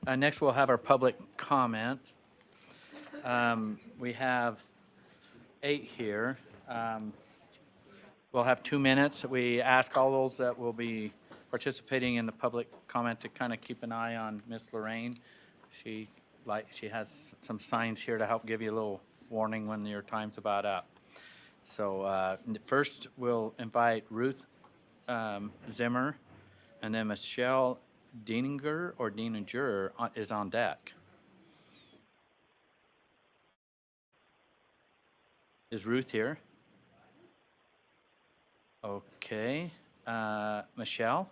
Next, we'll have our public comment. We have 8 here. We'll have 2 minutes. We ask all those that will be participating in the public comment to kind of keep an eye on Miss Lorraine. She has some signs here to help give you a little warning when your time's about up. So first, we'll invite Ruth Zimmer, and then Michelle Dieninger is on deck. Is Ruth here? Okay. Michelle?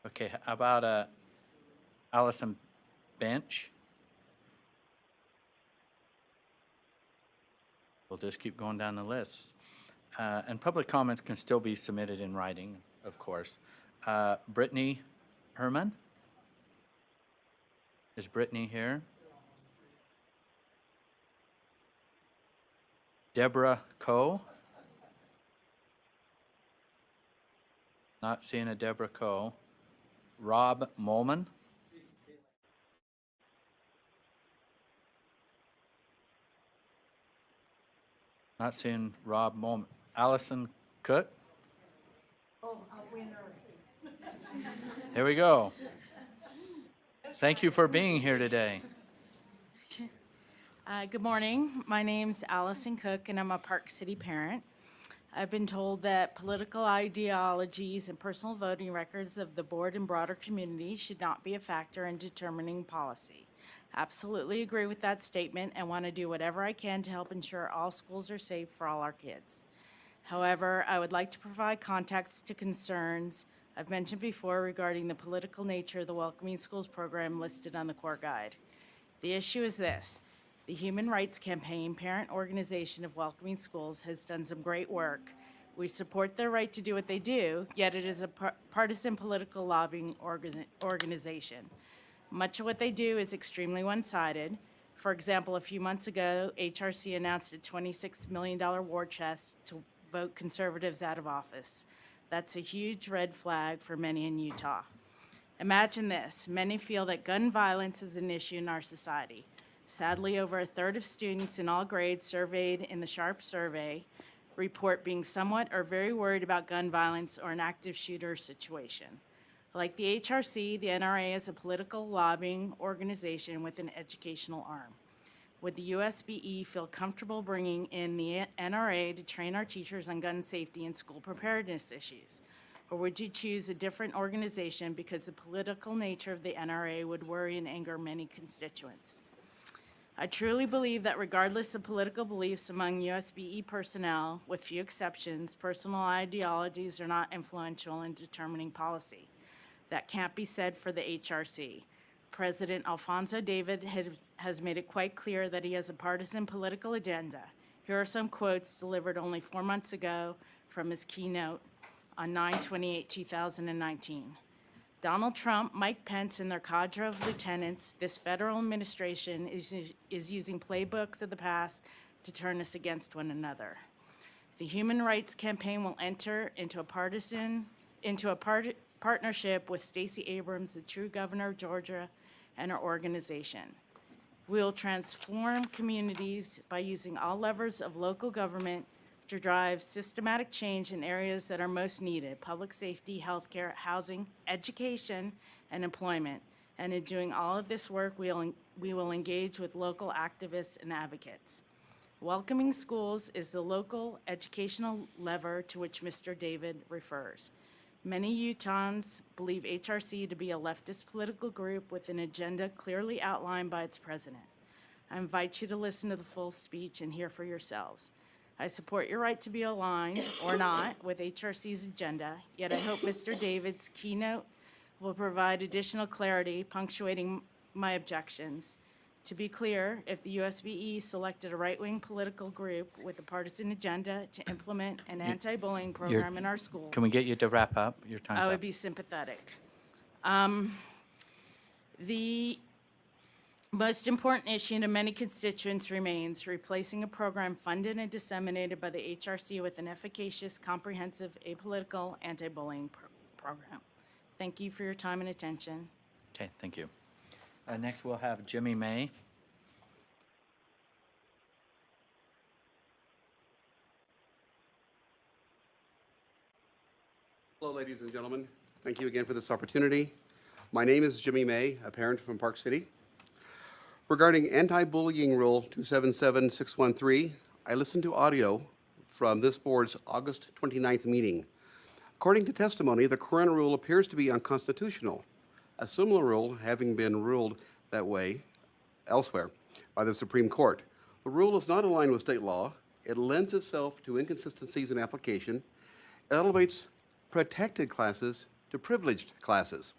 Okay, how about Allison Bench? We'll just keep going down the list. And public comments can still be submitted in writing, of course. Brittany Herman? Is Brittany here? Deborah Coe? Not seeing a Deborah Coe. Rob Molman? Not seeing Rob Molman. Allison Cook? Oh, a winner. Here we go. Thank you for being here today. Good morning. My name's Allison Cook, and I'm a Park City parent. I've been told that political ideologies and personal voting records of the board and broader community should not be a factor in determining policy. Absolutely agree with that statement and want to do whatever I can to help ensure all schools are safe for all our kids. However, I would like to provide context to concerns I've mentioned before regarding the political nature of the Welcoming Schools program listed on the core guide. The issue is this. The Human Rights Campaign, parent organization of Welcoming Schools, has done some great work. We support their right to do what they do, yet it is a partisan political lobbying organization. Much of what they do is extremely one-sided. For example, a few months ago, HRC announced a $26 million war chest to vote conservatives out of office. That's a huge red flag for many in Utah. Imagine this. Many feel that gun violence is an issue in our society. Sadly, over a third of students in all grades surveyed in the SHARP survey report being somewhat or very worried about gun violence or an active shooter situation. Like the HRC, the NRA is a political lobbying organization with an educational arm. Would the USBE feel comfortable bringing in the NRA to train our teachers on gun safety and school preparedness issues? Or would you choose a different organization because the political nature of the NRA would worry and anger many constituents? I truly believe that regardless of political beliefs among USBE personnel, with few exceptions, personal ideologies are not influential in determining policy. That can't be said for the HRC. President Alfonso David has made it quite clear that he has a partisan political agenda. Here are some quotes delivered only 4 months ago from his keynote on 9/28/2019. Donald Trump, Mike Pence, and their cadre of lieutenants, this federal administration is using playbooks of the past to turn us against one another. The Human Rights Campaign will enter into a partnership with Stacey Abrams, the true governor of Georgia, and our organization. We will transform communities by using all levers of local government to drive systematic change in areas that are most needed: public safety, healthcare, housing, education, and employment. And in doing all of this work, we will engage with local activists and advocates. Welcoming Schools is the local educational lever to which Mr. David refers. Many Utahns believe HRC to be a leftist political group with an agenda clearly outlined by its president. I invite you to listen to the full speech and hear for yourselves. I support your right to be aligned, or not, with HRC's agenda, yet I hope Mr. David's keynote will provide additional clarity, punctuating my objections. To be clear, if the USBE selected a right-wing political group with a partisan agenda to implement an anti-bullying program in our schools, Can we get you to wrap up? Your time's I up. would be sympathetic. The most important issue to many constituents remains replacing a program funded and disseminated by the HRC with an efficacious, comprehensive, apolitical anti-bullying program. Thank you for your time and attention. Okay, thank you. Next, we'll have Jimmy May. Hello, ladies and gentlemen. Thank you again for this opportunity. My name is Jimmy May, a parent from Park City. Regarding anti-bullying rule 277613, I listened to audio from this board's August 29th meeting. According to testimony, the current rule appears to be unconstitutional, a similar rule having been ruled that way elsewhere by the Supreme Court. The rule is not aligned with state law. It lends itself to inconsistencies in application. It elevates protected classes to privileged classes.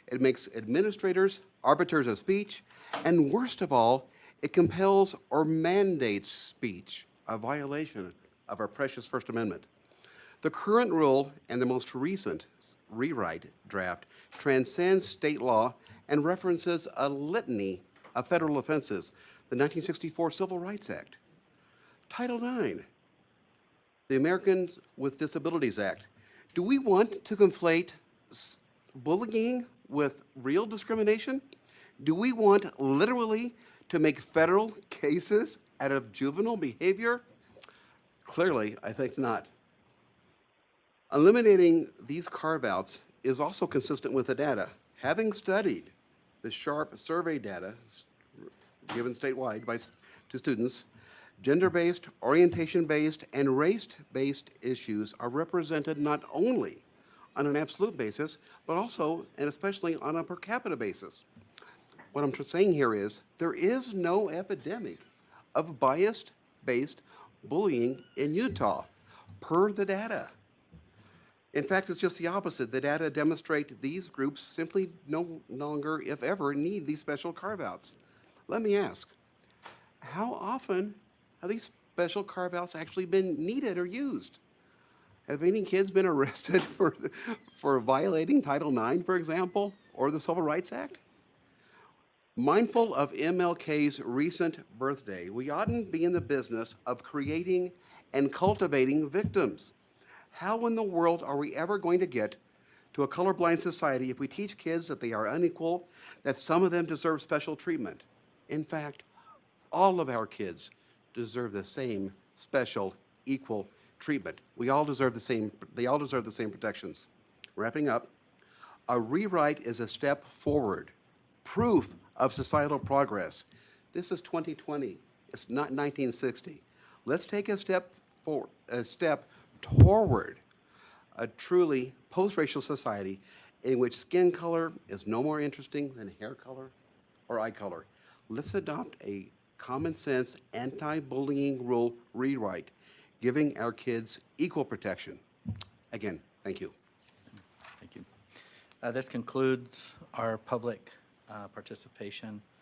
It makes administrators arbiters of speech, and worst of all, it compels or mandates speech, a violation of our precious First Amendment. The current rule and the most recent rewrite draft transcends state law and references a litany of federal offenses, the 1964 Civil Rights Act, Title IX, the Americans with Disabilities Act. Do we want to conflate bullying with real discrimination? Do we want literally to make federal cases out of juvenile behavior? Clearly, I think not. Eliminating these carve-outs is also consistent with the data. Having studied the SHARP survey data given statewide to students, gender-based, orientation-based, and race-based issues are represented not only on an absolute basis, but also and especially on a per capita basis. What I'm saying here is there is no epidemic of bias-based bullying in Utah, per the data. In fact, it's just the opposite. The data demonstrate these groups simply no longer, if ever, need these special carve-outs. Let me ask, how often have these special carve-outs actually been needed or used? Have any kids been arrested for violating Title IX, for example, or the Civil Rights Act? Mindful of MLK's recent birthday, we oughtn't be in the business of creating and cultivating victims. How in the world are we ever going to get to a colorblind society if we teach kids that they are unequal, that some of them deserve special treatment? In fact, all of our kids deserve the same special, equal treatment. We all deserve the same, they all deserve the same protections. Wrapping up, a rewrite is a step forward, proof of societal progress. This is 2020, it's not 1960. Let's take a step toward a truly post-racial society in which skin color is no more interesting than hair color or eye color. Let's adopt a common sense anti-bullying rule rewrite, giving our kids equal protection. Again, thank you. Thank you. This concludes our public participation